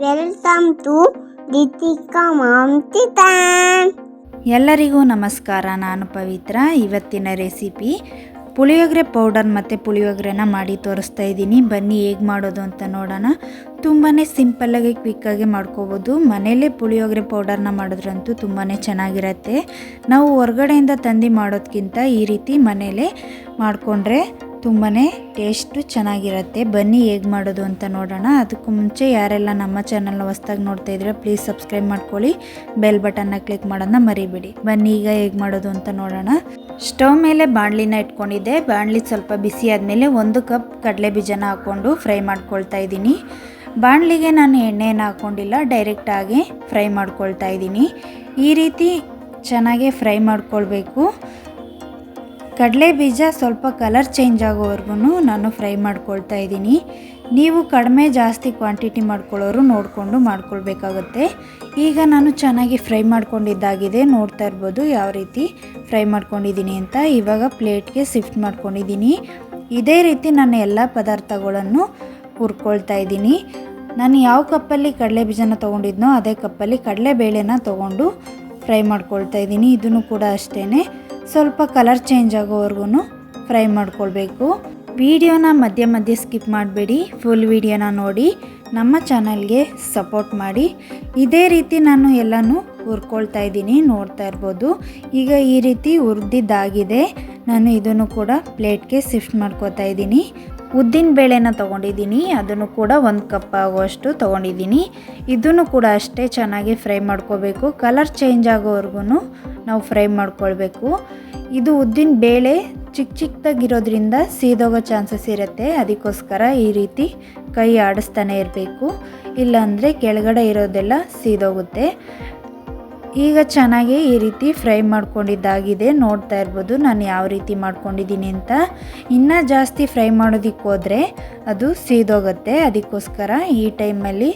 Welcome to Deepika mom kitchen. ಎಲ್ಲರಿಗೂ ನಮಸ್ಕಾರ. ನಾನು ಪವಿತ್ರ. ಇವತ್ತಿನ ರೆಸಿಪಿ ಪುಳಿಯೋಗರೆ ಪೌಡರ್ ಮತ್ತು ಪುಳಿಯೋಗರೆನ ಮಾಡಿ ತೋರಿಸ್ತಾ ಇದ್ದೀನಿ. ಬನ್ನಿ ಹೇಗೆ ಮಾಡೋದು ಅಂತ ನೋಡೋಣ. ತುಂಬಾ ಸಿಂಪಲ್ಲಾಗಿ ಕ್ವಿಕ್ಕಾಗಿ ಮಾಡ್ಕೋಬೋದು. ಮನೆಯಲ್ಲೇ ಪುಳಿಯೋಗರೆ ಪೌಡರ್ನ ಮಾಡಿದ್ರಂತೂ ತುಂಬಾ ಚೆನ್ನಾಗಿರುತ್ತೆ. ನಾವು ಹೊರಗಡೆಯಿಂದ ತಂದು ಮಾಡೋದಕ್ಕಿಂತ ಈ ರೀತಿ ಮನೆಯಲ್ಲೇ ಮಾಡಿಕೊಂಡ್ರೆ ತುಂಬಾ ಟೇಸ್ಟು ಚೆನ್ನಾಗಿರುತ್ತೆ. ಬನ್ನಿ ಹೇಗೆ ಮಾಡೋದು ಅಂತ ನೋಡೋಣ. ಅದಕ್ಕೂ ಮುಂಚೆ ಯಾರೆಲ್ಲ ನಮ್ಮ ಚಾನಲ್ನ ಹೊಸ್ದಾಗಿ ನೋಡ್ತಾ ಇದ್ರೆ ಪ್ಲೀಸ್ ಸಬ್ಸ್ಕ್ರೈಬ್ ಮಾಡ್ಕೊಳ್ಳಿ, ಬೆಲ್ ಬಟನ್ನ ಕ್ಲಿಕ್ ಮಾಡೋದನ್ನ ಮರಿಬೇಡಿ. ಬನ್ನಿ ಈಗ ಹೇಗೆ ಮಾಡೋದು ಅಂತ ನೋಡೋಣ. ಸ್ಟವ್ ಮೇಲೆ ಬಾಣಲಿನ ಇಟ್ಕೊಂಡಿದ್ದೆ. ಬಾಣಲಿ ಸ್ವಲ್ಪ ಬಿಸಿ ಆದಮೇಲೆ 1 ಕಪ್ ಕಡಲೆ ಬೀಜನ ಹಾಕ್ಕೊಂಡು ಫ್ರೈ ಮಾಡ್ಕೊಳ್ತಾ ಇದ್ದೀನಿ. ಬಾಣಲಿಗೆ ನಾನು ಎಣ್ಣೆನ ಹಾಕ್ಕೊಂಡಿಲ್ಲ, ಡೈರೆಕ್ಟಾಗಿ ಫ್ರೈ ಮಾಡ್ಕೊಳ್ತಾ ಇದ್ದೀನಿ. ಈ ರೀತಿ ಚೆನ್ನಾಗಿ ಫ್ರೈ ಮಾಡ್ಕೊಳ್ಬೇಕು. ಕಡಲೆ ಬೀಜ ಸ್ವಲ್ಪ ಕಲರ್ ಚೇಂಜ್ ಆಗೋವರೆಗೂ ನಾನು ಫ್ರೈ ಮಾಡ್ಕೊಳ್ತಾ ಇದ್ದೀನಿ. ನೀವು ಕಡಿಮೆ ಜಾಸ್ತಿ ಕ್ವಾಂಟಿಟಿ ಮಾಡ್ಕೊಳ್ಳೋರು ನೋಡಿಕೊಂಡು ಮಾಡ್ಕೊಳ್ಬೇಕಾಗುತ್ತೆ. ಈಗ ನಾನು ಚೆನ್ನಾಗಿ ಫ್ರೈ ಮಾಡ್ಕೊಂಡಿದ್ದಾಗಿದೆ. ನೋಡ್ತಾ ಇರ್ಬೋದು ಯಾವ ರೀತಿ ಫ್ರೈ ಮಾಡ್ಕೊಂಡಿದ್ದೀನಿ ಅಂತ. ಇವಾಗ ಪ್ಲೇಟ್ಗೆ ಶಿಫ್ಟ್ ಮಾಡ್ಕೊಂಡಿದ್ದೀನಿ. ಇದೇ ರೀತಿ ನಾನು ಎಲ್ಲ ಪದಾರ್ಥಗಳನ್ನು ಹುರ್ಕೊಳ್ತಾ ಇದ್ದೀನಿ. ನಾನು ಯಾವ ಕಪ್ಪಲ್ಲಿ ಕಡಲೆ ಬೀಜನ ತೊಗೊಂಡಿದ್ನೋ ಅದೇ ಕಪ್ಪಲ್ಲಿ ಕಡಲೆಬೇಳೆನ ತೊಗೊಂಡು ಫ್ರೈ ಮಾಡ್ಕೊಳ್ತಾ ಇದ್ದೀನಿ. ಇದನ್ನು ಕೂಡ ಅಷ್ಟೇ ಸ್ವಲ್ಪ ಕಲರ್ ಚೇಂಜ್ ಆಗೋವರೆಗೂ ಫ್ರೈ ಮಾಡ್ಕೊಳ್ಬೇಕು. ವಿಡಿಯೋನ ಮಧ್ಯೆ ಮಧ್ಯೆ ಸ್ಕಿಪ್ ಮಾಡಬೇಡಿ, ಫುಲ್ ವಿಡಿಯೋನ ನೋಡಿ ನಮ್ಮ ಚಾನಲ್ಗೆ ಸಪೋರ್ಟ್ ಮಾಡಿ. ಇದೇ ರೀತಿ ನಾನು ಎಲ್ಲನೂ ಹುರ್ಕೊಳ್ತಾ ಇದ್ದೀನಿ. ನೋಡ್ತಾ ಇರ್ಬೋದು ಈಗ ಈ ರೀತಿ ಹುರಿದಿದ್ದಾಗಿದೆ. ನಾನು ಇದನ್ನು ಕೂಡ ಪ್ಲೇಟ್ಗೆ ಶಿಫ್ಟ್ ಮಾಡ್ಕೋತಾ ಇದ್ದೀನಿ. ಉದ್ದಿನ ಬೇಳೆನ ತೊಗೊಂಡಿದ್ದೀನಿ, ಅದನ್ನು ಕೂಡ 1 ಕಪ್ ಆಗುವಷ್ಟು ತೊಗೊಂಡಿದ್ದೀನಿ. ಇದನ್ನು ಕೂಡ ಅಷ್ಟೇ ಚೆನ್ನಾಗಿ ಫ್ರೈ ಮಾಡ್ಕೋಬೇಕು. ಕಲರ್ ಚೇಂಜ್ ಆಗೋವರೆಗೂ ನಾವು ಫ್ರೈ ಮಾಡ್ಕೊಳ್ಬೇಕು. ಇದು ಉದ್ದಿನ ಬೇಳೆ ಚಿಕ್ಕದಾಗಿರೋದ್ರಿಂದ ಸೀದೋಗೋ ಚಾನ್ಸಸ್ ಇರುತ್ತೆ. ಅದಕ್ಕೋಸ್ಕರ ಈ ರೀತಿ ಕೈ ಆಡಿಸ್ತಾನೆ ಇರಬೇಕು, ಇಲ್ಲಾಂದರೆ ಕೆಳಗಡೆ ಇರೋದೆಲ್ಲ ಸೀದೋಗುತ್ತೆ. ಈಗ ಚೆನ್ನಾಗಿ ಈ ರೀತಿ ಫ್ರೈ ಮಾಡ್ಕೊಂಡಿದ್ದಾಗಿದೆ. ನೋಡ್ತಾ ಇರ್ಬೋದು ನಾನು ಯಾವ ರೀತಿ ಮಾಡ್ಕೊಂಡಿದ್ದೀನಿ ಅಂತ. ಇನ್ನೂ ಜಾಸ್ತಿ ಫ್ರೈ ಮಾಡೋದಕ್ಕೆ ಹೋದರೆ ಅದು ಸೀದೋಗುತ್ತೆ. ಅದಕ್ಕೋಸ್ಕರ ಈ ಟೈಮಲ್ಲಿ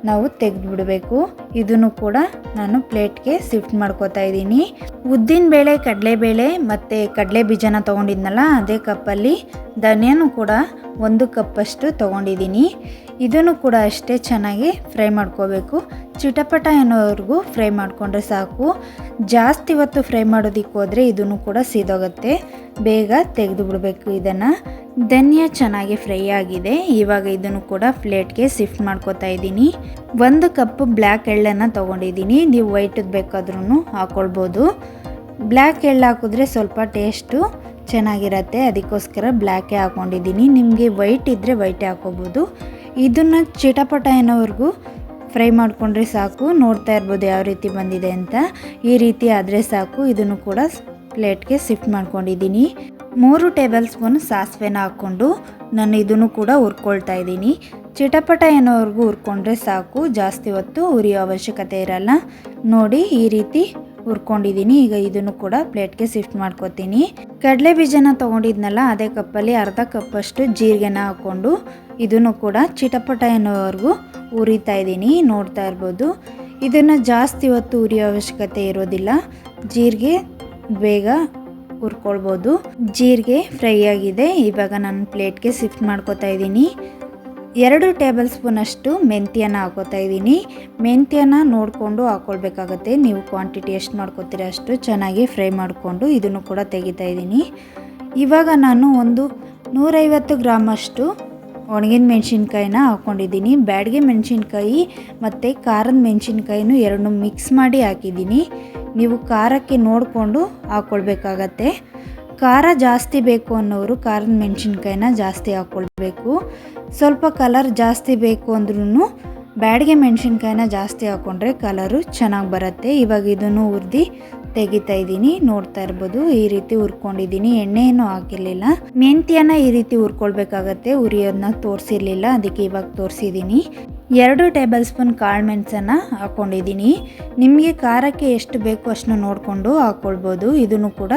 ನಾವು ತೆಗೆದುಬಿಡಬೇಕು. ಇದನ್ನು ಕೂಡ ನಾನು ಪ್ಲೇಟ್ಗೆ ಶಿಫ್ಟ್ ಮಾಡ್ಕೋತಾ ಇದ್ದೀನಿ. ಉದ್ದಿನ ಬೇಳೆ, ಕಡಲೆಬೇಳೆ ಮತ್ತು ಕಡಲೆ ಬೀಜನ ತೊಗೊಂಡಿದ್ನಲ್ಲ ಅದೇ ಕಪ್ಪಲ್ಲಿ ಧನಿಯಾನು ಕೂಡ 1 ಕಪ್ಪಷ್ಟು ತೊಗೊಂಡಿದ್ದೀನಿ. ಇದನ್ನು ಕೂಡ ಅಷ್ಟೇ ಚೆನ್ನಾಗಿ ಫ್ರೈ ಮಾಡ್ಕೋಬೇಕು. ಚಿಟಪಟ ಅನ್ನೋವರೆಗೂ ಫ್ರೈ ಮಾಡಿಕೊಂಡ್ರೆ ಸಾಕು. ಜಾಸ್ತಿ ಹೊತ್ತು ಫ್ರೈ ಮಾಡೋದಕ್ಕೆ ಹೋದರೆ ಇದನ್ನು ಕೂಡ ಸೀದೋಗುತ್ತೆ. ಬೇಗ ತೆಗೆದು ಬಿಡಬೇಕು ಇದನ್ನು. ಧನಿಯಾ ಚೆನ್ನಾಗಿ ಫ್ರೈ ಆಗಿದೆ. ಇವಾಗ ಇದನ್ನು ಕೂಡ ಪ್ಲೇಟ್ಗೆ ಶಿಫ್ಟ್ ಮಾಡ್ಕೋತಾ ಇದ್ದೀನಿ. 1 ಕಪ್ ಬ್ಲ್ಯಾಕ್ ಎಳ್ಳನ್ನು ತೊಗೊಂಡಿದ್ದೀನಿ. ನೀವು ವೈಟದ್ದು ಬೇಕಾದ್ರೂ ಹಾಕ್ಕೊಳ್ಬೋದು. ಬ್ಲ್ಯಾಕ್ ಎಳ್ಳು ಹಾಕಿದ್ರೆ ಸ್ವಲ್ಪ ಟೇಸ್ಟು ಚೆನ್ನಾಗಿರುತ್ತೆ. ಅದಕ್ಕೋಸ್ಕರ ಬ್ಲ್ಯಾಕೇ ಹಾಕ್ಕೊಂಡಿದ್ದೀನಿ. ನಿಮಗೆ ವೈಟ್ ಇದ್ದರೆ ವೈಟೇ ಹಾಕ್ಕೋಬೋದು. ಇದನ್ನು ಚಿಟಪಟ ಅನ್ನೋವರೆಗೂ ಫ್ರೈ ಮಾಡಿಕೊಂಡ್ರೆ ಸಾಕು. ನೋಡ್ತಾ ಇರ್ಬೋದು ಯಾವ ರೀತಿ ಬಂದಿದೆ ಅಂತ. ಈ ರೀತಿ ಆದರೆ ಸಾಕು. ಇದನ್ನು ಕೂಡ ಪ್ಲೇಟ್ಗೆ ಶಿಫ್ಟ್ ಮಾಡ್ಕೊಂಡಿದ್ದೀನಿ. 3 ಟೇಬಲ್ ಸ್ಪೂನ್ ಸಾಸಿವೆನ ಹಾಕ್ಕೊಂಡು ನಾನು ಇದನ್ನು ಕೂಡ ಹುರ್ಕೊಳ್ತಾ ಇದ್ದೀನಿ. ಚಿಟಪಟ ಅನ್ನೋವರೆಗೂ ಹುರ್ಕೊಂಡ್ರೆ ಸಾಕು. ಜಾಸ್ತಿ ಹೊತ್ತು ಹುರಿಯೋ ಅವಶ್ಯಕತೆ ಇರಲ್ಲ. ನೋಡಿ ಈ ರೀತಿ ಹುರ್ಕೊಂಡಿದ್ದೀನಿ. ಈಗ ಇದನ್ನು ಕೂಡ ಪ್ಲೇಟ್ಗೆ ಶಿಫ್ಟ್ ಮಾಡ್ಕೊತೀನಿ. ಕಡಲೆ ಬೀಜನ ತೊಗೊಂಡಿದ್ನಲ್ಲ ಅದೇ ಕಪ್ಪಲ್ಲಿ ಅರ್ಧ ಕಪ್ಪಷ್ಟು ಜೀರಿಗೆನ ಹಾಕ್ಕೊಂಡು ಇದನ್ನು ಕೂಡ ಚಿಟಪಟ ಅನ್ನೋವರೆಗೂ ಹುರಿತಾ ಇದ್ದೀನಿ. ನೋಡ್ತಾ ಇರ್ಬೋದು ಇದನ್ನು ಜಾಸ್ತಿ ಹೊತ್ತು ಹುರಿಯೋ ಅವಶ್ಯಕತೆ ಇರೋದಿಲ್ಲ. ಜೀರಿಗೆ ಬೇಗ ಹುರ್ಕೊಳ್ಬೋದು. ಜೀರಿಗೆ ಫ್ರೈ ಆಗಿದೆ. ಇವಾಗ ನಾನು ಪ್ಲೇಟ್ಗೆ ಶಿಫ್ಟ್ ಮಾಡ್ಕೋತಾ ಇದ್ದೀನಿ. 2 ಟೇಬಲ್ ಸ್ಪೂನ್ ಅಷ್ಟು ಮೆಂತ್ಯನ ಹಾಕೋತಾ ಇದ್ದೀನಿ. ಮೆಂತ್ಯನ ನೋಡಿಕೊಂಡು ಹಾಕ್ಕೊಳ್ಬೇಕಾಗತ್ತೆ. ನೀವು ಕ್ವಾಂಟಿಟಿ ಎಷ್ಟು ಮಾಡ್ಕೋತೀರ ಅಷ್ಟು ಚೆನ್ನಾಗಿ ಫ್ರೈ ಮಾಡಿಕೊಂಡು ಇದನ್ನು ಕೂಡ ತೆಗಿತಾ ಇದ್ದೀನಿ. ಇವಾಗ ನಾನು ಒಂದು 150 ಗ್ರಾಮ್ ಅಷ್ಟು ಒಣಗಿನ ಮೆಣಸಿನ್ಕಾಯಿನ ಹಾಕ್ಕೊಂಡಿದ್ದೀನಿ. ಬ್ಯಾಡಗೆ ಮೆಣಸಿನ್ಕಾಯಿ ಮತ್ತು ಖಾರದ ಮೆಣಸಿನ್ಕಾಯಿನೂ 2 ಮಿಕ್ಸ್ ಮಾಡಿ ಹಾಕಿದ್ದೀನಿ. ನೀವು ಖಾರಕ್ಕೆ ನೋಡಿಕೊಂಡು ಹಾಕ್ಕೊಳ್ಬೇಕಾಗತ್ತೆ. ಖಾರ ಜಾಸ್ತಿ ಬೇಕು ಅನ್ನೋರು ಖಾರದ ಮೆಣಸಿನ್ಕಾಯಿನ ಜಾಸ್ತಿ ಹಾಕ್ಕೊಳ್ಬೇಕು. ಸ್ವಲ್ಪ ಕಲರ್ ಜಾಸ್ತಿ ಬೇಕು ಅಂದ್ರೂ ಬ್ಯಾಡಗೆ ಮೆಣಸಿನ್ಕಾಯಿನ ಜಾಸ್ತಿ ಹಾಕ್ಕೊಂಡ್ರೆ ಕಲರು ಚೆನ್ನಾಗಿ ಬರುತ್ತೆ. ಇವಾಗ ಇದನ್ನು ಹುರಿದು ತೆಗಿತಾ ಇದ್ದೀನಿ. ನೋಡ್ತಾ ಇರ್ಬೋದು ಈ ರೀತಿ ಹುರ್ಕೊಂಡಿದ್ದೀನಿ. ಎಣ್ಣೆಯನ್ನು ಹಾಕಿರಲಿಲ್ಲ. ಮೆಂತ್ಯನ ಈ ರೀತಿ ಹುರ್ಕೊಳ್ಬೇಕಾಗತ್ತೆ. ಹುರಿಯೋದನ್ನ ತೋರಿಸಿರ್ಲಿಲ್ಲ, ಅದಕ್ಕೆ ಇವಾಗ ತೋರಿಸಿದ್ದೀನಿ. 2 ಟೇಬಲ್ ಸ್ಪೂನ್ ಕಾಳು ಮೆಣಸನ್ನು ಹಾಕ್ಕೊಂಡಿದ್ದೀನಿ. ನಿಮಗೆ ಖಾರಕ್ಕೆ ಎಷ್ಟು ಬೇಕು ಅಷ್ಟನ್ನು ನೋಡಿಕೊಂಡು ಹಾಕ್ಕೊಳ್ಬೋದು. ಇದನ್ನು ಕೂಡ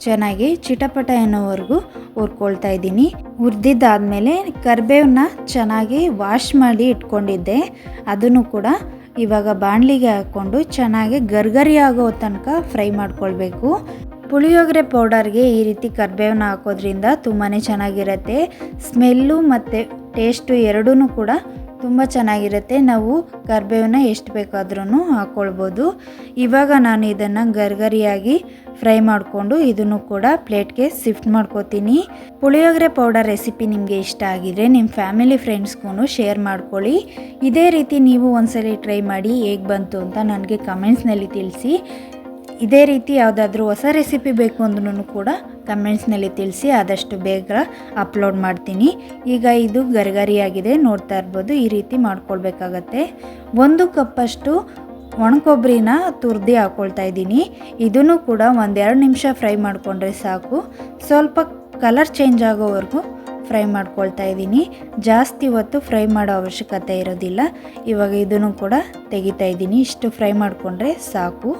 ಚೆನ್ನಾಗಿ ಚಿಟಪಟ ಅನ್ನೋವರೆಗೂ ಹುರ್ಕೊಳ್ತಾ ಇದ್ದೀನಿ. ಹುರಿದಿದ್ದಾದಮೇಲೆ ಕರಿಬೇವನ್ನ ಚೆನ್ನಾಗಿ ವಾಶ್ ಮಾಡಿ ಇಟ್ಕೊಂಡಿದ್ದೆ. ಅದನ್ನು ಕೂಡ ಇವಾಗ ಬಾಣಲಿಗೆ ಹಾಕ್ಕೊಂಡು ಚೆನ್ನಾಗಿ ಗರ್ಗರಿ ಆಗೋ ತನಕ ಫ್ರೈ ಮಾಡ್ಕೊಳ್ಬೇಕು. ಪುಳಿಯೋಗರೆ ಪೌಡರ್ಗೆ ಈ ರೀತಿ ಕರಿಬೇವನ್ನ ಹಾಕೋದ್ರಿಂದ ತುಂಬಾ ಚೆನ್ನಾಗಿರುತ್ತೆ. ಸ್ಮೆಲ್ಲು ಮತ್ತು ಟೇಸ್ಟು ಎರಡೂ ಕೂಡ ತುಂಬ ಚೆನ್ನಾಗಿರುತ್ತೆ. ನಾವು ಕರಿಬೇವನ್ನ ಎಷ್ಟು ಬೇಕಾದ್ರೂ ಹಾಕ್ಕೊಳ್ಬೋದು. ಇವಾಗ ನಾನು ಇದನ್ನು ಗರಿಗರಿಯಾಗಿ ಫ್ರೈ ಮಾಡಿಕೊಂಡು ಇದನ್ನು ಕೂಡ ಪ್ಲೇಟ್ಗೆ ಶಿಫ್ಟ್ ಮಾಡ್ಕೋತೀನಿ. ಪುಳಿಯೋಗರೆ ಪೌಡರ್ ರೆಸಿಪಿ ನಿಮಗೆ ಇಷ್ಟ ಆಗಿದ್ರೆ ನಿಮ್ಮ ಫ್ಯಾಮಿಲಿ ಫ್ರೆಂಡ್ಸ್ಗೂ ಶೇರ್ ಮಾಡ್ಕೊಳ್ಳಿ. ಇದೇ ರೀತಿ ನೀವು ಒಂದ್ಸಲಿ ಟ್ರೈ ಮಾಡಿ ಹೇಗೆ ಬಂತು ಅಂತ ನನಗೆ ಕಮೆಂಟ್ಸ್ನಲ್ಲಿ ತಿಳಿಸಿ. ಇದೇ ರೀತಿ ಯಾವುದಾದ್ರೂ ಹೊಸ ರೆಸಿಪಿ ಬೇಕು ಅಂದ್ರೂ ಕೂಡ ಕಮೆಂಟ್ಸ್ನಲ್ಲಿ ತಿಳಿಸಿ, ಆದಷ್ಟು ಬೇಗ ಅಪ್ಲೋಡ್ ಮಾಡ್ತೀನಿ. ಈಗ ಇದು ಗರಿಗರಿಯಾಗಿದೆ, ನೋಡ್ತಾ ಇರ್ಬೋದು. ಈ ರೀತಿ ಮಾಡ್ಕೊಳ್ಬೇಕಾಗತ್ತೆ. 1 ಕಪ್ಪಷ್ಟು ಒಣಕೊಬ್ಬರಿನ ತುರ್ದಿ ಹಾಕ್ಕೊಳ್ತಾ ಇದ್ದೀನಿ. ಇದನ್ನು ಕೂಡ 1-2 ನಿಮಿಷ ಫ್ರೈ ಮಾಡಿಕೊಂಡ್ರೆ ಸಾಕು. ಸ್ವಲ್ಪ ಕಲರ್ ಚೇಂಜ್ ಆಗೋವರೆಗೂ ಫ್ರೈ ಮಾಡ್ಕೊಳ್ತಾ ಇದ್ದೀನಿ. ಜಾಸ್ತಿ ಹೊತ್ತು ಫ್ರೈ ಮಾಡೋ ಅವಶ್ಯಕತೆ ಇರೋದಿಲ್ಲ. ಇವಾಗ ಇದನ್ನು ಕೂಡ ತೆಗಿತಾ ಇದ್ದೀನಿ. ಇಷ್ಟು ಫ್ರೈ ಮಾಡಿಕೊಂಡ್ರೆ ಸಾಕು.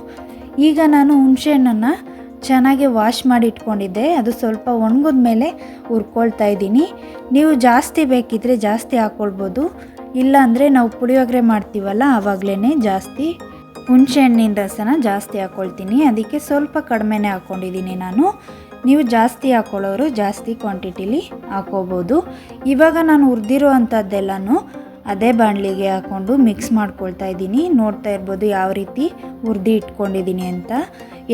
ಈಗ ನಾನು ಹುಣಸೆಹಣ್ಣನ್ನು ಚೆನ್ನಾಗಿ ವಾಶ್ ಮಾಡಿ ಇಟ್ಕೊಂಡಿದ್ದೆ. ಅದು ಸ್ವಲ್ಪ ಒಣಗಿದ ಮೇಲೆ ಹುರ್ಕೊಳ್ತಾ ಇದ್ದೀನಿ. ನೀವು ಜಾಸ್ತಿ ಬೇಕಿದ್ದರೆ ಜಾಸ್ತಿ ಹಾಕ್ಕೊಳ್ಬೋದು. ಇಲ್ಲಾಂದರೆ ನಾವು ಪುಳಿಯೋಗರೆ ಮಾಡ್ತೀವಲ್ಲ ಆವಾಗಲೇ ಜಾಸ್ತಿ ಹುಣಸೆಹಣ್ಣಿನ ರಸನ ಜಾಸ್ತಿ ಹಾಕ್ಕೊಳ್ತೀನಿ. ಅದಕ್ಕೆ ಸ್ವಲ್ಪ ಕಡಿಮೆನೇ ಹಾಕ್ಕೊಂಡಿದ್ದೀನಿ ನಾನು. ನೀವು ಜಾಸ್ತಿ ಹಾಕ್ಕೊಳ್ಳೋರು ಜಾಸ್ತಿ ಕ್ವಾಂಟಿಟಿಲಿ ಹಾಕ್ಕೋಬೋದು. ಇವಾಗ ನಾನು ಹುರಿದಿರೋ ಅಂಥದ್ದೆಲ್ಲನೂ ಅದೇ ಬಾಣಲಿಗೆ ಹಾಕ್ಕೊಂಡು ಮಿಕ್ಸ್ ಮಾಡ್ಕೊಳ್ತಾ ಇದ್ದೀನಿ. ನೋಡ್ತಾ ಇರ್ಬೋದು ಯಾವ ರೀತಿ ಹುರಿದು ಇಟ್ಕೊಂಡಿದ್ದೀನಿ ಅಂತ.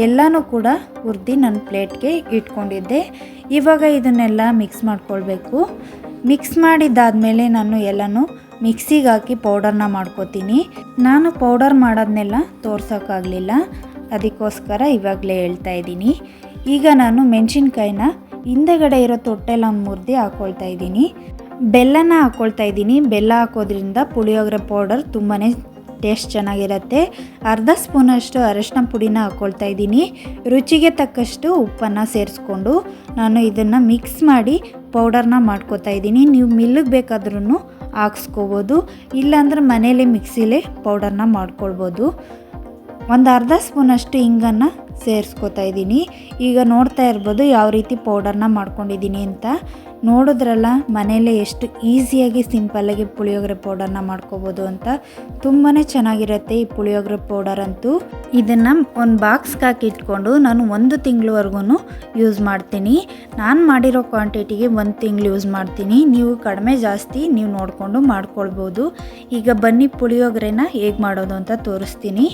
ಎಲ್ಲನೂ ಕೂಡ ಹುರಿದು ನನ್ನ ಪ್ಲೇಟ್ಗೆ ಇಟ್ಕೊಂಡಿದ್ದೆ. ಇವಾಗ ಇದನ್ನೆಲ್ಲ ಮಿಕ್ಸ್ ಮಾಡ್ಕೊಳ್ಬೇಕು. ಮಿಕ್ಸ್ ಮಾಡಿದ್ದಾದಮೇಲೆ ನಾನು ಎಲ್ಲನೂ ಮಿಕ್ಸಿಗೆ ಹಾಕಿ ಪೌಡರ್ನ ಮಾಡ್ಕೋತೀನಿ. ನಾನು ಪೌಡರ್ ಮಾಡೋದನ್ನೆಲ್ಲ ತೋರ್ಸೋಕ್ಕಾಗಲಿಲ್ಲ, ಅದಕ್ಕೋಸ್ಕರ ಇವಾಗಲೇ ಹೇಳ್ತಾ ಇದ್ದೀನಿ. ಈಗ ನಾನು ಮೆಣಸಿನ್ಕಾಯಿನ ಹಿಂದೆಗಡೆ ಇರೋ ತೊಟ್ಟೆಲ್ಲ ಮುರಿದು ಹಾಕ್ಕೊಳ್ತಾ ಇದ್ದೀನಿ. ಬೆಲ್ಲನ ಹಾಕ್ಕೊಳ್ತಾ ಇದ್ದೀನಿ. ಬೆಲ್ಲ ಹಾಕೋದ್ರಿಂದ ಪುಳಿಯೋಗರೆ ಪೌಡರ್ ತುಂಬಾ ಟೇಸ್ಟ್ ಚೆನ್ನಾಗಿರುತ್ತೆ. ಅರ್ಧ ಸ್ಪೂನಷ್ಟು ಅರಿಶಿನ ಪುಡಿನ ಹಾಕ್ಕೊಳ್ತಾ ಇದ್ದೀನಿ. ರುಚಿಗೆ ತಕ್ಕಷ್ಟು ಉಪ್ಪನ್ನು ಸೇರಿಸ್ಕೊಂಡು ನಾನು ಇದನ್ನು ಮಿಕ್ಸ್ ಮಾಡಿ ಪೌಡರ್ನ ಮಾಡ್ಕೊತಾ ಇದ್ದೀನಿ. ನೀವು ಮಿಲ್ಲಿಗೆ ಬೇಕಾದ್ರೂ ಹಾಕ್ಸ್ಕೋಬೋದು, ಇಲ್ಲಾಂದ್ರೆ ಮನೇಲಿ ಮಿಕ್ಸಿಲೇ ಪೌಡರ್ನ ಮಾಡ್ಕೊಳ್ಬೋದು. ಒಂದು ಅರ್ಧ ಸ್ಪೂನಷ್ಟು ಹಿಂಗನ್ನು ಸೇರಿಸ್ಕೊತಾ ಇದ್ದೀನಿ. ಈಗ ನೋಡ್ತಾ ಇರ್ಬೋದು ಯಾವ ರೀತಿ ಪೌಡರ್ನ ಮಾಡ್ಕೊಂಡಿದ್ದೀನಿ ಅಂತ. ನೋಡಿದ್ರಲ್ಲ ಮನೆಯಲ್ಲೇ ಎಷ್ಟು ಈಸಿಯಾಗಿ ಸಿಂಪಲ್ಲಾಗಿ ಪುಳಿಯೋಗರೆ ಪೌಡರ್ನ ಮಾಡ್ಕೋಬೋದು ಅಂತ. ತುಂಬಾ ಚೆನ್ನಾಗಿರುತ್ತೆ ಈ ಪುಳಿಯೋಗರೆ ಪೌಡರ್ ಅಂತೂ. ಇದನ್ನು ಒಂದು ಬಾಕ್ಸ್ಗೆ ಹಾಕಿ ಇಟ್ಕೊಂಡು ನಾನು 1 ತಿಂಗಳವರೆಗೂ ಯೂಸ್ ಮಾಡ್ತೀನಿ. ನಾನು ಮಾಡಿರೋ ಕ್ವಾಂಟಿಟಿಗೆ 1 ತಿಂಗಳು ಯೂಸ್ ಮಾಡ್ತೀನಿ. ನೀವು ಕಡಿಮೆ ಜಾಸ್ತಿ ನೀವು ನೋಡಿಕೊಂಡು ಮಾಡ್ಕೊಳ್ಬೋದು. ಈಗ ಬನ್ನಿ ಪುಳಿಯೋಗರೆನ ಹೇಗೆ ಮಾಡೋದು ಅಂತ ತೋರಿಸ್ತೀನಿ.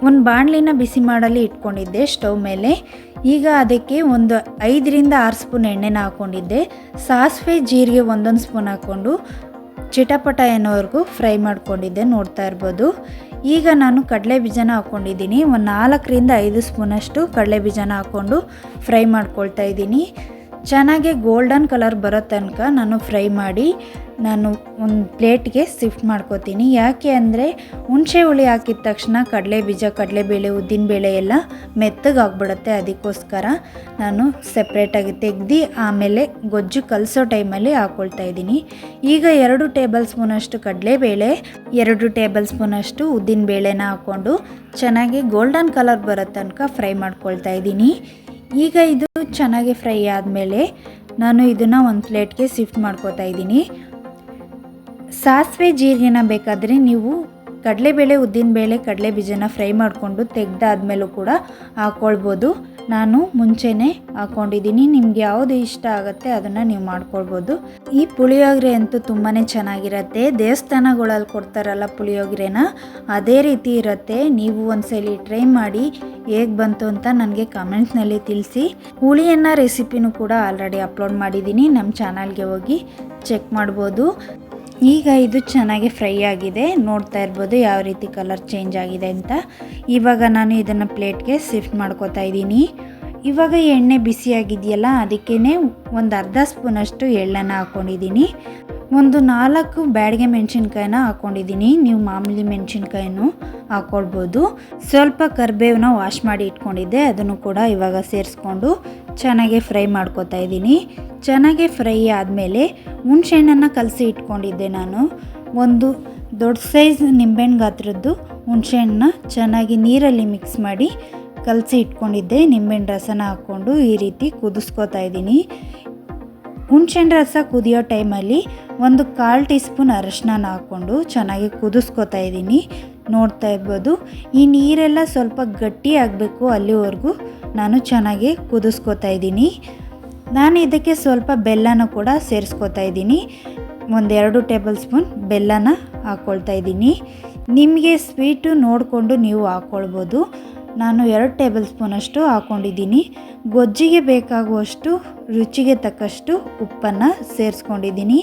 ಒಂದು ಬಾಣಲಿನ ಬಿಸಿ ಮಾಡಲು ಇಟ್ಕೊಂಡಿದ್ದೆ ಸ್ಟವ್ ಮೇಲೆ. ಈಗ ಅದಕ್ಕೆ ಒಂದು 5-6 ಸ್ಪೂನ್ ಎಣ್ಣೆನ ಹಾಕ್ಕೊಂಡಿದ್ದೆ. ಸಾಸಿವೆ ಜೀರಿಗೆ 1 ಸ್ಪೂನ್ ಹಾಕ್ಕೊಂಡು ಚಿಟಪಟ ಅನ್ನೋವರೆಗೂ ಫ್ರೈ ಮಾಡ್ಕೊಂಡಿದ್ದೆ, ನೋಡ್ತಾ ಇರ್ಬೋದು. ಈಗ ನಾನು ಕಡಲೆ ಬೀಜನ ಹಾಕ್ಕೊಂಡಿದ್ದೀನಿ. ಒಂದು 4-5 ಸ್ಪೂನಷ್ಟು ಕಡಲೆ ಬೀಜನ ಹಾಕ್ಕೊಂಡು ಫ್ರೈ ಮಾಡ್ಕೊಳ್ತಾ ಇದ್ದೀನಿ. ಚೆನ್ನಾಗಿ ಗೋಲ್ಡನ್ ಕಲರ್ ಬರೋ ತನಕ ನಾನು ಫ್ರೈ ಮಾಡಿ ನಾನು ಒಂದು ಪ್ಲೇಟ್ಗೆ ಶಿಫ್ಟ್ ಮಾಡ್ಕೋತೀನಿ. ಯಾಕೆ ಅಂದರೆ ಹುಣಸೆ ಹುಳಿ ಹಾಕಿದ ತಕ್ಷಣ ಕಡಲೆ ಬೀಜ, ಕಡಲೆಬೇಳೆ, ಉದ್ದಿನಬೇಳೆ ಎಲ್ಲ ಮೆತ್ತಗಾಗ್ಬಿಡುತ್ತೆ. ಅದಕ್ಕೋಸ್ಕರ ನಾನು ಸೆಪ್ರೇಟಾಗಿ ತೆಗೆದು ಆಮೇಲೆ ಗೊಜ್ಜು ಕಲಸೋ ಟೈಮಲ್ಲಿ ಹಾಕ್ಕೊಳ್ತಾ ಇದ್ದೀನಿ. ಈಗ 2 ಟೇಬಲ್ ಸ್ಪೂನಷ್ಟು ಕಡಲೆಬೇಳೆ, 2 ಟೇಬಲ್ ಸ್ಪೂನಷ್ಟು ಉದ್ದಿನಬೇಳೆನ ಹಾಕ್ಕೊಂಡು ಚೆನ್ನಾಗಿ ಗೋಲ್ಡನ್ ಕಲರ್ ಬರೋ ತನಕ ಫ್ರೈ ಮಾಡ್ಕೊಳ್ತಾ ಇದ್ದೀನಿ. ಈಗ ಇದು ಚೆನ್ನಾಗಿ ಫ್ರೈ ಆದಮೇಲೆ ನಾನು ಇದನ್ನು ಒಂದು ಪ್ಲೇಟ್ಗೆ ಶಿಫ್ಟ್ ಮಾಡ್ಕೋತಾ ಇದ್ದೀನಿ. ಸಾಸಿವೆ ಜೀರಿಗೆನ ಬೇಕಾದರೆ ನೀವು ಕಡಲೆಬೇಳೆ, ಉದ್ದಿನಬೇಳೆ, ಕಡಲೆ ಬೀಜನ ಫ್ರೈ ಮಾಡಿಕೊಂಡು ತೆಗೆದಾದ್ಮೇಲೂ ಕೂಡ ಹಾಕ್ಕೊಳ್ಬೋದು. ನಾನು ಮುಂಚೆನೇ ಹಾಕ್ಕೊಂಡಿದ್ದೀನಿ. ನಿಮ್ಗೆ ಯಾವುದು ಇಷ್ಟ ಆಗುತ್ತೆ ಅದನ್ನು ನೀವು ಮಾಡ್ಕೊಳ್ಬೋದು. ಈ ಪುಳಿಯೋಗರೆ ಅಂತೂ ತುಂಬಾ ಚೆನ್ನಾಗಿರುತ್ತೆ. ದೇವಸ್ಥಾನಗಳಲ್ಲಿ ಕೊಡ್ತಾರಲ್ಲ ಪುಳಿಯೋಗರೆನ, ಅದೇ ರೀತಿ ಇರುತ್ತೆ. ನೀವು ಒಂದ್ಸಲಿ ಟ್ರೈ ಮಾಡಿ ಹೇಗೆ ಬಂತು ಅಂತ ನನಗೆ ಕಮೆಂಟ್ಸ್ನಲ್ಲಿ ತಿಳಿಸಿ. ಹುಳಿಯನ್ನ ರೆಸಿಪಿನೂ ಕೂಡ ಆಲ್ರೆಡಿ ಅಪ್ಲೋಡ್ ಮಾಡಿದ್ದೀನಿ, ನಮ್ಮ ಚಾನಲ್ಗೆ ಹೋಗಿ ಚೆಕ್ ಮಾಡ್ಬೋದು. ಈಗ ಇದು ಚೆನ್ನಾಗಿ ಫ್ರೈ ಆಗಿದೆ, ನೋಡ್ತಾ ಇರ್ಬೋದು ಯಾವ ರೀತಿ ಕಲರ್ ಚೇಂಜ್ ಆಗಿದೆ ಅಂತ. ಇವಾಗ ನಾನು ಇದನ್ನು ಪ್ಲೇಟ್ಗೆ ಶಿಫ್ಟ್ ಮಾಡ್ಕೋತಾ ಇದ್ದೀನಿ. ಇವಾಗ ಎಣ್ಣೆ ಬಿಸಿಯಾಗಿದೆಯಲ್ಲ, ಅದಕ್ಕೇ ಒಂದು ಅರ್ಧ ಸ್ಪೂನಷ್ಟು ಎಳ್ಳನ್ನು ಹಾಕ್ಕೊಂಡಿದ್ದೀನಿ. ಒಂದು 4 ಬ್ಯಾಡಗೆ ಮೆಣಸಿನ್ಕಾಯಿನ ಹಾಕ್ಕೊಂಡಿದ್ದೀನಿ. ನೀವು ಮಾಮೂಲಿ ಮೆಣಸಿನ್ಕಾಯಿನೂ ಹಾಕ್ಕೊಳ್ಬೋದು. ಸ್ವಲ್ಪ ಕರಿಬೇವನ್ನ ವಾಶ್ ಮಾಡಿ ಇಟ್ಕೊಂಡಿದ್ದೆ, ಅದನ್ನು ಕೂಡ ಇವಾಗ ಸೇರಿಸ್ಕೊಂಡು ಚೆನ್ನಾಗಿ ಫ್ರೈ ಮಾಡ್ಕೋತಾ ಇದ್ದೀನಿ. ಚೆನ್ನಾಗಿ ಫ್ರೈ ಆದಮೇಲೆ ಹುಣಸೆಹಣ್ಣನ್ನು ಕಲಸಿ ಇಟ್ಕೊಂಡಿದ್ದೆ ನಾನು. ಒಂದು ದೊಡ್ಡ ಸೈಜ್ ನಿಂಬೆಹಣ್ಣು ಗಾತ್ರದ್ದು ಹುಣಸೆಹಣ್ಣನ್ನ ಚೆನ್ನಾಗಿ ನೀರಲ್ಲಿ ಮಿಕ್ಸ್ ಮಾಡಿ ಕಲಸಿ ಇಟ್ಕೊಂಡಿದ್ದೆ. ನಿಂಬೆಹಣ್ಣು ರಸನ ಹಾಕ್ಕೊಂಡು ಈ ರೀತಿ ಕುದಿಸ್ಕೋತಾ ಇದ್ದೀನಿ. ಹುಣಸೆಹಣ್ಣು ರಸ ಕುದಿಯೋ ಟೈಮಲ್ಲಿ ಒಂದು 1/4 ಟೀ ಸ್ಪೂನ್ ಅರಿಶಿನ ಹಾಕ್ಕೊಂಡು ಚೆನ್ನಾಗಿ ಕುದಿಸ್ಕೋತಾ ಇದ್ದೀನಿ. ನೋಡ್ತಾ ಇರ್ಬೋದು ಈ ನೀರೆಲ್ಲ ಸ್ವಲ್ಪ ಗಟ್ಟಿ ಆಗಬೇಕು, ಅಲ್ಲಿವರೆಗೂ ನಾನು ಚೆನ್ನಾಗಿ ಕುದಿಸ್ಕೋತಾ ಇದ್ದೀನಿ. ನಾನು ಇದಕ್ಕೆ ಸ್ವಲ್ಪ ಬೆಲ್ಲನೂ ಕೂಡ ಸೇರಿಸ್ಕೋತಾ ಇದ್ದೀನಿ. 2 ಟೇಬಲ್ ಸ್ಪೂನ್ ಬೆಲ್ಲನ ಹಾಕ್ಕೊಳ್ತಾ ಇದ್ದೀನಿ. ನಿಮಗೆ ಸ್ವೀಟು ನೋಡಿಕೊಂಡು ನೀವು ಹಾಕ್ಕೊಳ್ಬೋದು. ನಾನು 2 ಟೇಬಲ್ ಸ್ಪೂನಷ್ಟು ಹಾಕ್ಕೊಂಡಿದ್ದೀನಿ. ಗೊಜ್ಜಿಗೆ ಬೇಕಾಗುವಷ್ಟು ರುಚಿಗೆ ತಕ್ಕಷ್ಟು ಉಪ್ಪನ್ನು ಸೇರಿಸ್ಕೊಂಡಿದ್ದೀನಿ.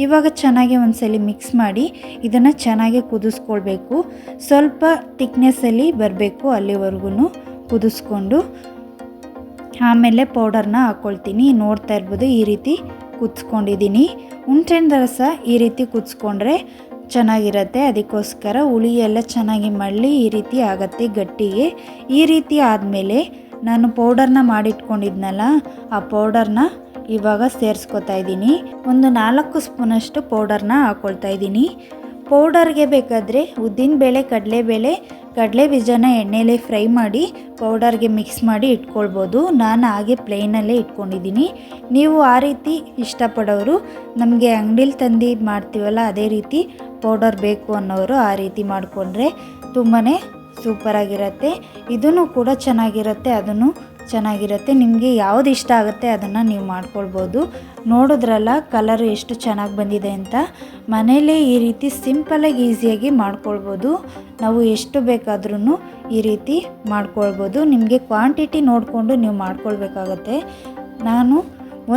ಇವಾಗ ಚೆನ್ನಾಗಿ ಒಂದ್ಸಲಿ ಮಿಕ್ಸ್ ಮಾಡಿ ಇದನ್ನು ಚೆನ್ನಾಗಿ ಕುದಿಸ್ಕೊಳ್ಬೇಕು. ಸ್ವಲ್ಪ ತಿಕ್ನೆಸ್ಸಲ್ಲಿ ಬರಬೇಕು, ಅಲ್ಲಿವರೆಗೂ ಕುದಿಸ್ಕೊಂಡು ಆಮೇಲೆ ಪೌಡರ್ನ ಹಾಕ್ಕೊಳ್ತೀನಿ. ನೋಡ್ತಾ ಇರ್ಬೋದು, ಈ ರೀತಿ ಕುದಿಸ್ಕೊಂಡಿದ್ದೀನಿ. ಹುಣಸೆಹಣ್ಣು ರಸ ಈ ರೀತಿ ಕುದಿಸ್ಕೊಂಡ್ರೆ ಚೆನ್ನಾಗಿರುತ್ತೆ. ಅದಕ್ಕೋಸ್ಕರ ಹುಳಿ ಎಲ್ಲ ಚೆನ್ನಾಗಿ ಮಳ್ಳಿ ಈ ರೀತಿ ಆಗುತ್ತೆ ಗಟ್ಟಿಗೆ. ಈ ರೀತಿ ಆದಮೇಲೆ ನಾನು ಪೌಡರ್ನ ಮಾಡಿಟ್ಕೊಂಡಿದ್ನಲ್ಲ, ಆ ಪೌಡರ್ನ ಇವಾಗ ಸೇರಿಸ್ಕೊತಾ ಇದ್ದೀನಿ. ಒಂದು 4 ಸ್ಪೂನಷ್ಟು ಪೌಡರ್ನ ಹಾಕ್ಕೊಳ್ತಾ ಇದ್ದೀನಿ. ಪೌಡರ್ಗೆ ಬೇಕಾದರೆ ಉದ್ದಿನಬೇಳೆ, ಕಡಲೆ ಬೀಜನ ಎಣ್ಣೆಲೆ ಫ್ರೈ ಮಾಡಿ ಪೌಡರ್ಗೆ ಮಿಕ್ಸ್ ಮಾಡಿ ಇಟ್ಕೊಳ್ಬೋದು. ನಾನು ಹಾಗೆ ಪ್ಲೇನಲ್ಲೇ ಇಟ್ಕೊಂಡಿದ್ದೀನಿ. ನೀವು ಆ ರೀತಿ ಇಷ್ಟಪಡೋರು, ನಮಗೆ ಅಂಗಡಿಲಿ ತಂದು ಮಾಡ್ತೀವಲ್ಲ ಅದೇ ರೀತಿ ಪೌಡರ್ ಬೇಕು ಅನ್ನೋರು ಆ ರೀತಿ ಮಾಡಿಕೊಂಡ್ರೆ ತುಂಬಾ ಸೂಪರಾಗಿರುತ್ತೆ. ಇದೂ ಕೂಡ ಚೆನ್ನಾಗಿರುತ್ತೆ, ಅದನ್ನು ಚೆನ್ನಾಗಿರುತ್ತೆ. ನಿಮಗೆ ಯಾವುದು ಇಷ್ಟ ಆಗುತ್ತೆ ಅದನ್ನು ನೀವು ಮಾಡ್ಕೊಳ್ಬೋದು. ನೋಡಿದ್ರಲ್ಲ ಕಲರ್ ಎಷ್ಟು ಚೆನ್ನಾಗಿ ಬಂದಿದೆ ಅಂತ. ಮನೇಲೇ ಈ ರೀತಿ ಸಿಂಪಲಾಗಿ ಈಸಿಯಾಗಿ ಮಾಡ್ಕೊಳ್ಬೋದು. ನಾವು ಎಷ್ಟು ಬೇಕಾದ್ರೂ ಈ ರೀತಿ ಮಾಡ್ಕೊಳ್ಬೋದು. ನಿಮಗೆ ಕ್ವಾಂಟಿಟಿ ನೋಡಿಕೊಂಡು ನೀವು ಮಾಡ್ಕೊಳ್ಬೇಕಾಗತ್ತೆ. ನಾನು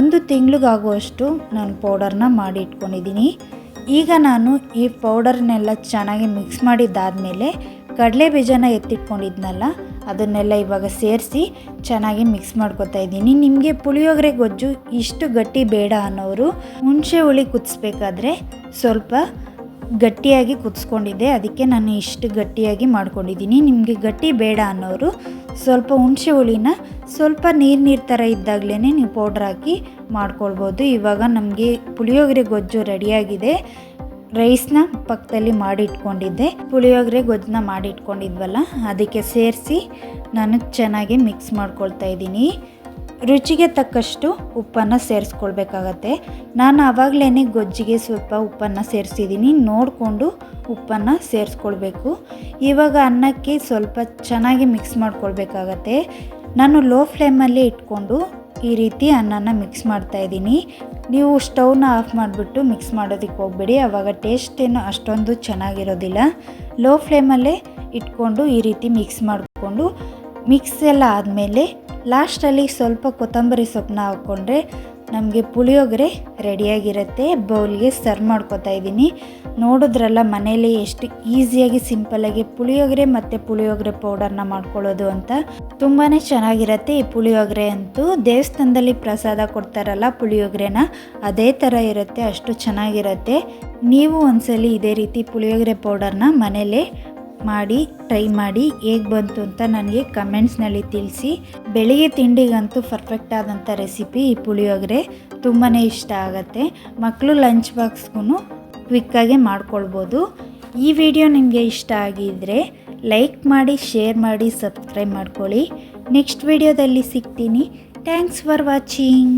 1 ತಿಂಗಳಿಗಾಗುವಷ್ಟು ನಾನು ಪೌಡರ್ನ ಮಾಡಿ ಇಟ್ಕೊಂಡಿದ್ದೀನಿ. ಈಗ ನಾನು ಈ ಪೌಡರ್ನೆಲ್ಲ ಚೆನ್ನಾಗಿ ಮಿಕ್ಸ್ ಮಾಡಿದ್ದಾದಮೇಲೆ ಕಡಲೆ ಬೀಜನ ಎತ್ತಿಟ್ಕೊಂಡಿದ್ನಲ್ಲ ಅದನ್ನೆಲ್ಲ ಇವಾಗ ಸೇರಿಸಿ ಚೆನ್ನಾಗಿ ಮಿಕ್ಸ್ ಮಾಡ್ಕೊತಾ ಇದ್ದೀನಿ. ನಿಮಗೆ ಪುಳಿಯೋಗರೆ ಗೊಜ್ಜು ಇಷ್ಟು ಗಟ್ಟಿ ಬೇಡ ಅನ್ನೋರು ಹುಣಸೆ ಹುಳಿ ಕುದಿಸ್ಬೇಕಾದ್ರೆ ಸ್ವಲ್ಪ ಗಟ್ಟಿಯಾಗಿ ಕುದಿಸ್ಕೊಂಡಿದ್ದೆ, ಅದಕ್ಕೆ ನಾನು ಇಷ್ಟು ಗಟ್ಟಿಯಾಗಿ ಮಾಡ್ಕೊಂಡಿದ್ದೀನಿ. ನಿಮಗೆ ಗಟ್ಟಿ ಬೇಡ ಅನ್ನೋರು ಸ್ವಲ್ಪ ಹುಣಸೆ ಹುಳಿನ ಸ್ವಲ್ಪ ನೀರು ಥರ ಇದ್ದಾಗಲೇ ನೀವು ಪೌಡ್ರ್ ಹಾಕಿ ಮಾಡ್ಕೊಳ್ಬೋದು. ಇವಾಗ ನಮಗೆ ಪುಳಿಯೋಗರೆ ಗೊಜ್ಜು ರೆಡಿಯಾಗಿದೆ. ರೈಸ್ನ ಪಕ್ಕದಲ್ಲಿ ಮಾಡಿ ಇಟ್ಕೊಂಡಿದ್ದೆ, ಪುಳಿಯೋಗರೆ ಗೊಜ್ಜನ್ನ ಮಾಡಿ ಇಟ್ಕೊಂಡಿದ್ವಲ್ಲ ಅದಕ್ಕೆ ಸೇರಿಸಿ ನಾನು ಚೆನ್ನಾಗಿ ಮಿಕ್ಸ್ ಮಾಡ್ಕೊಳ್ತಾ ಇದ್ದೀನಿ. ರುಚಿಗೆ ತಕ್ಕಷ್ಟು ಉಪ್ಪನ್ನು ಸೇರಿಸ್ಕೊಳ್ಬೇಕಾಗತ್ತೆ. ನಾನು ಆವಾಗಲೇ ಗೊಜ್ಜಿಗೆ ಸ್ವಲ್ಪ ಉಪ್ಪನ್ನು ಸೇರಿಸಿದ್ದೀನಿ, ನೋಡಿಕೊಂಡು ಉಪ್ಪನ್ನು ಸೇರಿಸ್ಕೊಳ್ಬೇಕು. ಇವಾಗ ಅನ್ನಕ್ಕೆ ಸ್ವಲ್ಪ ಚೆನ್ನಾಗಿ ಮಿಕ್ಸ್ ಮಾಡ್ಕೊಳ್ಬೇಕಾಗತ್ತೆ. ನಾನು ಲೋ ಫ್ಲೇಮಲ್ಲಿ ಇಟ್ಕೊಂಡು ಈ ರೀತಿ ಅನ್ನನ ಮಿಕ್ಸ್ ಮಾಡ್ತಾಯಿದ್ದೀನಿ. ನೀವು ಸ್ಟವ್ನ ಆಫ್ ಮಾಡಿಬಿಟ್ಟು ಮಿಕ್ಸ್ ಮಾಡೋದಕ್ಕೆ ಹೋಗಬೇಡಿ, ಆವಾಗ ಟೇಸ್ಟ್ ಏನು ಅಷ್ಟೊಂದು ಚೆನ್ನಾಗಿರೋದಿಲ್ಲ. ಲೋ ಫ್ಲೇಮಲ್ಲೇ ಇಟ್ಕೊಂಡು ಈ ರೀತಿ ಮಿಕ್ಸ್ ಮಾಡಿಕೊಂಡು ಮಿಕ್ಸ್ ಎಲ್ಲ ಆದಮೇಲೆ ಲಾಸ್ಟಲ್ಲಿ ಸ್ವಲ್ಪ ಕೊತ್ತಂಬರಿ ಸೊಪ್ಪನ್ನ ಹಾಕ್ಕೊಂಡ್ರೆ ನಮಗೆ ಪುಳಿಯೋಗರೆ ರೆಡಿಯಾಗಿರುತ್ತೆ. ಬೌಲ್ಗೆ ಸರ್ವ್ ಮಾಡ್ಕೊತಾ ಇದ್ದೀನಿ. ನೋಡಿದ್ರಲ್ಲ ಮನೇಲಿ ಎಷ್ಟು ಈಸಿಯಾಗಿ ಸಿಂಪಲ್ಲಾಗಿ ಪುಳಿಯೋಗರೆ ಮತ್ತು ಪುಳಿಯೋಗರೆ ಪೌಡರ್ನ ಮಾಡ್ಕೊಳ್ಳೋದು ಅಂತ. ತುಂಬಾ ಚೆನ್ನಾಗಿರುತ್ತೆ ಈ ಪುಳಿಯೋಗರೆ ಅಂತೂ. ದೇವಸ್ಥಾನದಲ್ಲಿ ಪ್ರಸಾದ ಕೊಡ್ತಾರಲ್ಲ ಪುಳಿಯೋಗರೆನ, ಅದೇ ಥರ ಇರುತ್ತೆ, ಅಷ್ಟು ಚೆನ್ನಾಗಿರುತ್ತೆ. ನೀವು ಒಂದ್ಸಲಿ ಇದೇ ರೀತಿ ಪುಳಿಯೋಗರೆ ಪೌಡರ್ನ ಮನೇಲೇ ಮಾಡಿ ಟ್ರೈ ಮಾಡಿ ಹೇಗೆ ಬಂತು ಅಂತ ನನಗೆ ಕಮೆಂಟ್ಸ್ನಲ್ಲಿ ತಿಳಿಸಿ. ಬೆಳಿಗ್ಗೆ ತಿಂಡಿಗಂತೂ ಪರ್ಫೆಕ್ಟ್ ಆದಂಥ ರೆಸಿಪಿ ಈ ಪುಳಿಯೋಗರೆ, ತುಂಬಾ ಇಷ್ಟ ಆಗುತ್ತೆ. ಮಕ್ಕಳು ಲಂಚ್ ಬಾಕ್ಸ್ಗೂ ಕ್ವಿಕ್ಕಾಗಿ ಮಾಡ್ಕೊಳ್ಬೋದು. ಈ ವಿಡಿಯೋ ನಿಮಗೆ ಇಷ್ಟ ಆಗಿದ್ದರೆ ಲೈಕ್ ಮಾಡಿ, ಶೇರ್ ಮಾಡಿ, ಸಬ್ಸ್ಕ್ರೈಬ್ ಮಾಡ್ಕೊಳ್ಳಿ. ನೆಕ್ಸ್ಟ್ ವಿಡಿಯೋದಲ್ಲಿ ಸಿಗ್ತೀನಿ. Thanks for watching.